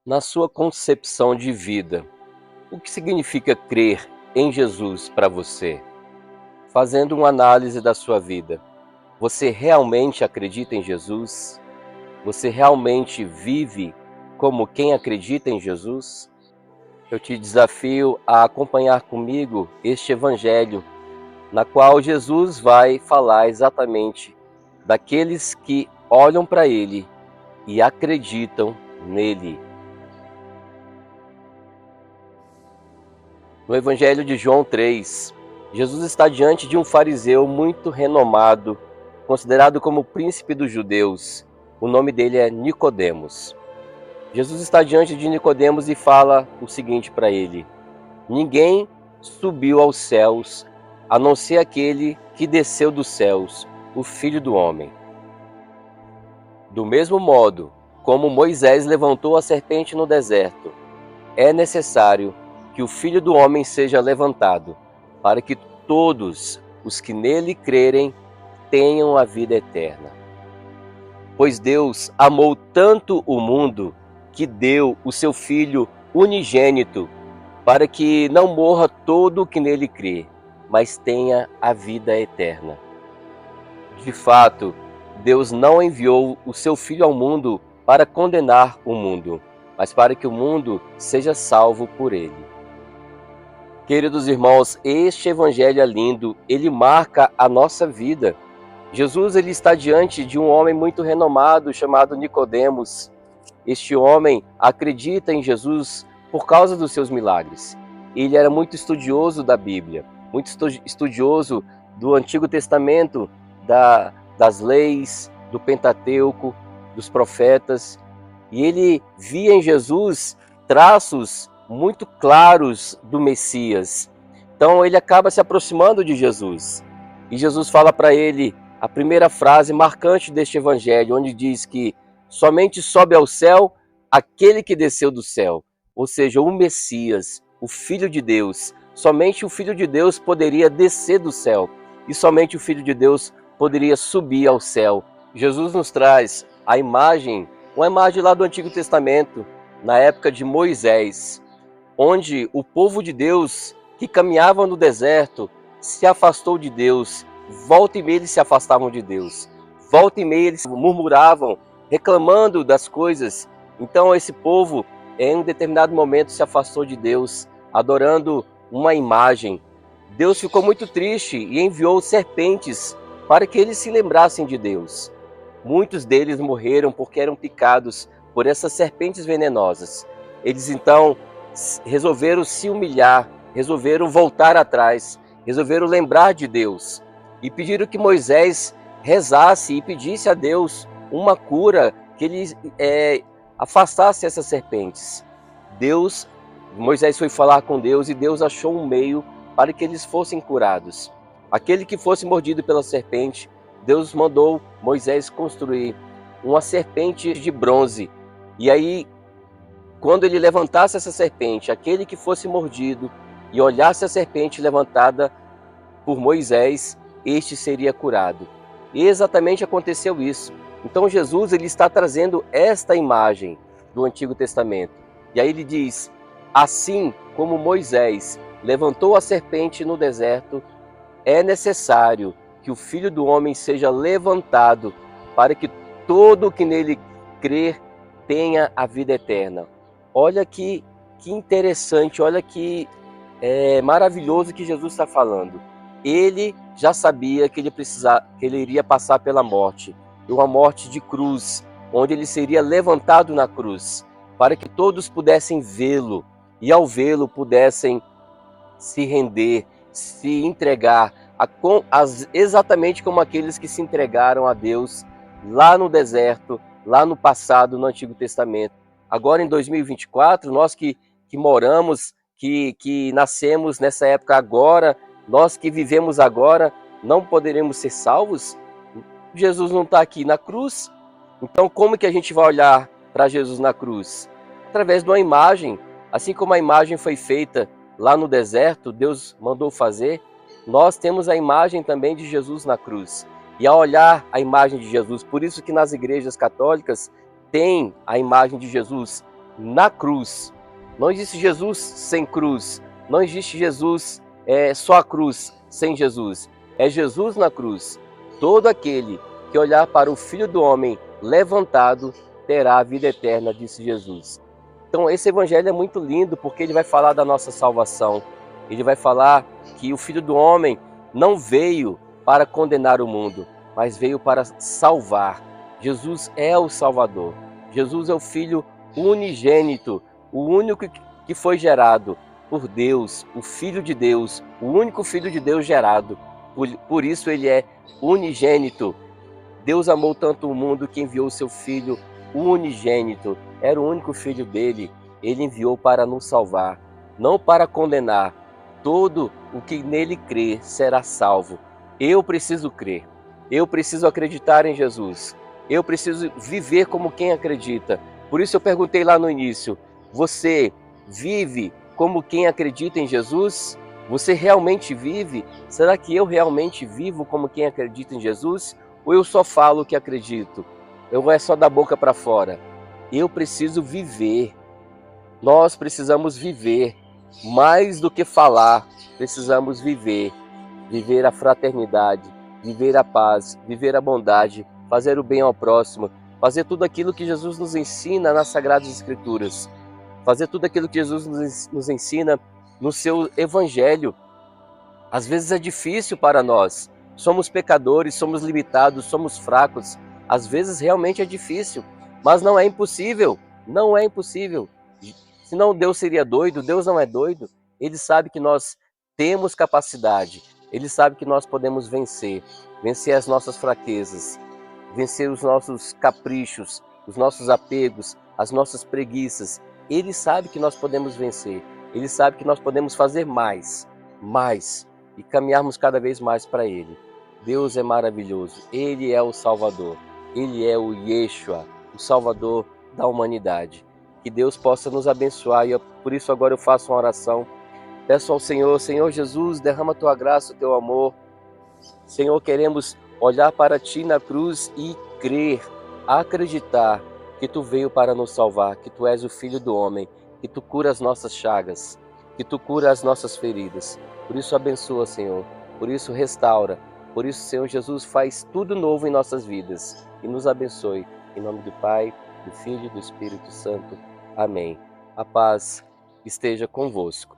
Na sua concepção de vida, o que significa crer em Jesus para você? Fazendo uma análise da sua vida, você realmente acredita em Jesus? Você realmente vive como quem acredita em Jesus? Eu te desafio a acompanhar comigo este evangelho, na qual Jesus vai falar exatamente daqueles que olham para ele e acreditam nele. No Evangelho de João 3, Jesus está diante de um fariseu muito renomado, considerado como o príncipe dos judeus. O nome dele é Nicodemos. Jesus está diante de Nicodemos e fala o seguinte para ele: ninguém subiu aos céus, a não ser aquele que desceu dos céus, o Filho do Homem. Do mesmo modo como Moisés levantou a serpente no deserto, é necessário que o Filho do Homem seja levantado, para que todos os que nele crerem tenham a vida eterna. Pois Deus amou tanto o mundo que deu o seu Filho unigênito, para que não morra todo o que nele crê, mas tenha a vida eterna. De fato, Deus não enviou o seu Filho ao mundo para condenar o mundo, mas para que o mundo seja salvo por ele. Queridos irmãos, este evangelho é lindo, ele marca a nossa vida. Jesus ele está diante de um homem muito renomado chamado Nicodemos. Este homem acredita em Jesus por causa dos seus milagres. Ele era muito estudioso da Bíblia, muito estudioso do Antigo Testamento, das leis, do Pentateuco, dos profetas. E ele via em Jesus traços muito claros do Messias. Então ele acaba se aproximando de Jesus. E Jesus fala para ele a primeira frase marcante deste evangelho, onde diz que somente sobe ao céu aquele que desceu do céu, ou seja, o Messias, o Filho de Deus. Somente o Filho de Deus poderia descer do céu e somente o Filho de Deus poderia subir ao céu. Jesus nos traz a imagem, uma imagem lá do Antigo Testamento, na época de Moisés, onde o povo de Deus que caminhava no deserto se afastou de Deus. Volta e meia eles se afastavam de Deus. Volta e meia eles murmuravam, reclamando das coisas. Então esse povo, em um determinado momento, se afastou de Deus, adorando uma imagem. Deus ficou muito triste e enviou serpentes para que eles se lembrassem de Deus. Muitos deles morreram porque eram picados por essas serpentes venenosas. Eles então resolveram se humilhar, resolveram voltar atrás, resolveram lembrar de Deus e pediram que Moisés rezasse e pedisse a Deus uma cura, que ele afastasse essas serpentes. Moisés foi falar com Deus e Deus achou um meio para que eles fossem curados. Aquele que fosse mordido pela serpente, Deus mandou Moisés construir uma serpente de bronze. E aí, quando ele levantasse essa serpente, aquele que fosse mordido e olhasse a serpente levantada por Moisés, este seria curado. E exatamente aconteceu isso. Então Jesus ele está trazendo esta imagem do Antigo Testamento. E aí ele diz: assim como Moisés levantou a serpente no deserto, é necessário que o Filho do Homem seja levantado, para que todo o que nele crer tenha a vida eterna. Olha que interessante, olha que maravilhoso que Jesus está falando. Ele já sabia que ele iria passar pela morte, uma morte de cruz, onde ele seria levantado na cruz, para que todos pudessem vê-lo, e ao vê-lo pudessem se render, se entregar, exatamente como aqueles que se entregaram a Deus lá no deserto, lá no passado, no Antigo Testamento. Agora em 2024, nós que moramos, que nascemos nessa época agora, nós que vivemos agora, não poderemos ser salvos? Jesus não está aqui na cruz. Então como que a gente vai olhar para Jesus na cruz? Através de uma imagem. Assim como a imagem foi feita lá no deserto, Deus mandou fazer, nós temos a imagem também de Jesus na cruz. E ao olhar a imagem de Jesus, por isso que nas igrejas católicas tem a imagem de Jesus na cruz. Não existe Jesus sem cruz. Não existe Jesus só a cruz sem Jesus. É Jesus na cruz. Todo aquele que olhar para o Filho do Homem levantado terá a vida eterna, disse Jesus. Então esse evangelho é muito lindo porque ele vai falar da nossa salvação. Ele vai falar que o Filho do Homem não veio para condenar o mundo, mas veio para salvar. Jesus é o Salvador. Jesus é o Filho unigênito, o único que foi gerado por Deus, o Filho de Deus, o único Filho de Deus gerado. Por isso ele é unigênito. Deus amou tanto o mundo que enviou o seu Filho unigênito. Era o único Filho dele. Ele enviou para nos salvar, não para condenar. Todo o que nele crê será salvo. Eu preciso crer. Eu preciso acreditar em Jesus. Eu preciso viver como quem acredita. Por isso eu perguntei lá no início, você vive como quem acredita em Jesus? Você realmente vive? Será que eu realmente vivo como quem acredita em Jesus? Ou eu só falo o que acredito? Ou é só da boca para fora? Eu preciso viver. Nós precisamos viver. Mais do que falar, precisamos viver. Viver a fraternidade, viver a paz, viver a bondade, fazer o bem ao próximo, fazer tudo aquilo que Jesus nos ensina nas Sagradas Escrituras. Fazer tudo aquilo que Jesus nos ensina no seu Evangelho. Às vezes é difícil para nós. Somos pecadores, somos limitados, somos fracos. Às vezes realmente é difícil, mas não é impossível. Não é impossível. Senão Deus seria doido, Deus não é doido. Ele sabe que nós temos capacidade. Ele sabe que nós podemos vencer. Vencer as nossas fraquezas, vencer os nossos caprichos, os nossos apegos, as nossas preguiças. Ele sabe que nós podemos vencer. Ele sabe que nós podemos fazer mais, mais e caminharmos cada vez mais para Ele. Deus é maravilhoso. Ele é o Salvador. Ele é o Yeshua, o Salvador da humanidade. Que Deus possa nos abençoar e por isso agora eu faço uma oração. Peço ao Senhor, Senhor Jesus, derrama a Tua graça, o Teu amor. Senhor, queremos olhar para Ti na cruz e crer, acreditar que Tu veio para nos salvar, que Tu és o Filho do Homem, que Tu cura as nossas chagas, que Tu cura as nossas feridas. Por isso abençoa, Senhor, por isso restaura, por isso, Senhor Jesus, faz tudo novo em nossas vidas e nos abençoe. Em nome do Pai, do Filho e do Espírito Santo. Amém. A paz esteja convosco.